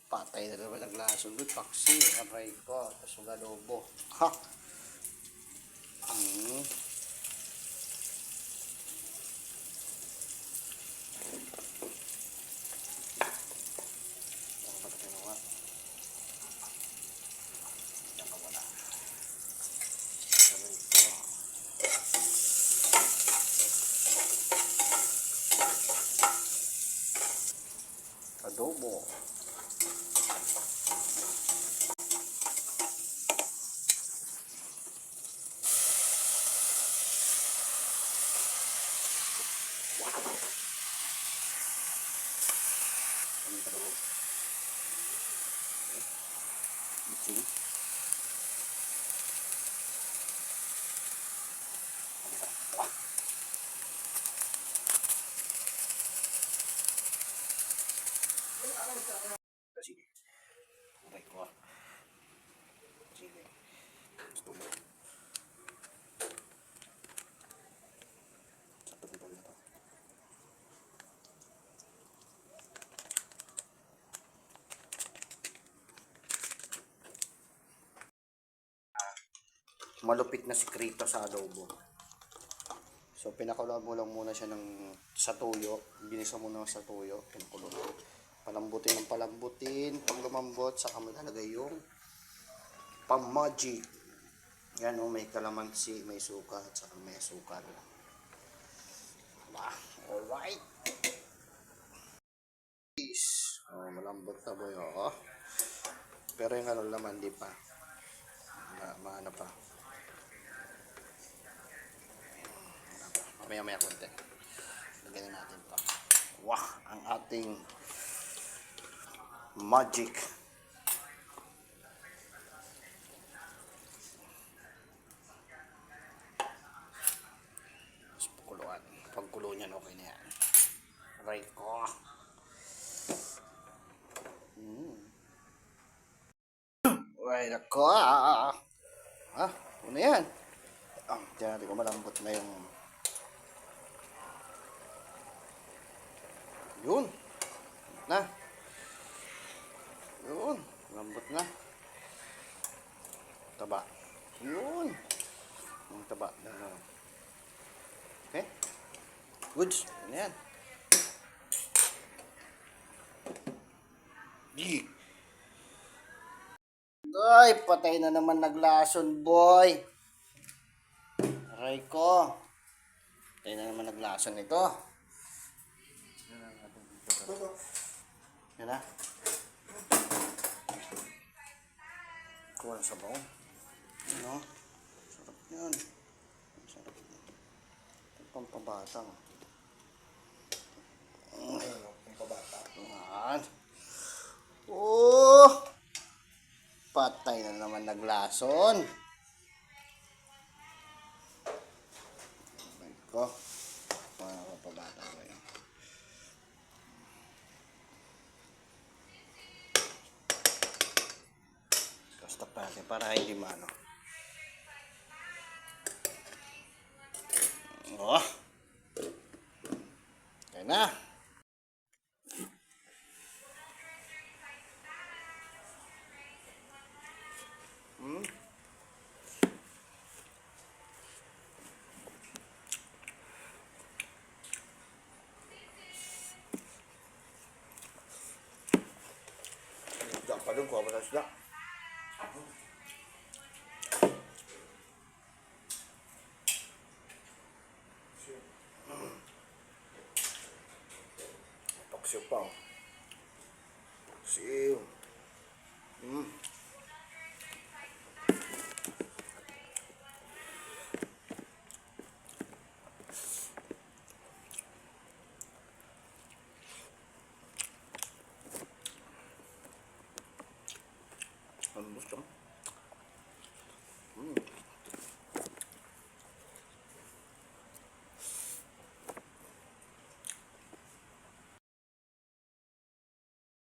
Patay na naman ang lason doon. Paksi. Aray ko. Tapos yung adobo. Ha! Adobo. Sige. Aray ko. Sige. Gusto mo. Malupit na sikreto sa adobo. So pinakulo mo lang muna siya sa tuyo. Ginisa mo na sa tuyo. Pinakulo. Palambutin ng palambutin. Pag lumambot, saka malalagay yung pang-magic. Yan o, may kalamansi, may suka, at saka may asukal. Alright. Oh, malambot na boy. Oh. Pero yung ano laman, di pa. Maano pa. Mamaya konti. Lagyan natin pa. Wah, ang ating magic. Tapos pakuluan. Pagkulo niyan, okay na yan. Right ko. Right ako. Ano yan? Diyan natin kung malambot na yung yun. Na. Yun. Lambot na. Taba. Yun. Yung taba. Okay. Goods. Yan. Gee. Ay, patay na naman naglason, boy. Aray ko. Patay na naman naglason ito. Yan na. Kuha sa baon. Ano? Sarap yan. Sarap. Ito pampabatang. Pampabatang. Yan. Oh! Patay na naman naglason. Aray ko. Pampabatang ko yan. Stop natin para hindi maano. Oh. Okay na. Diyan pa doon, kuha mo na sila. Paksiw pa. Paksiw.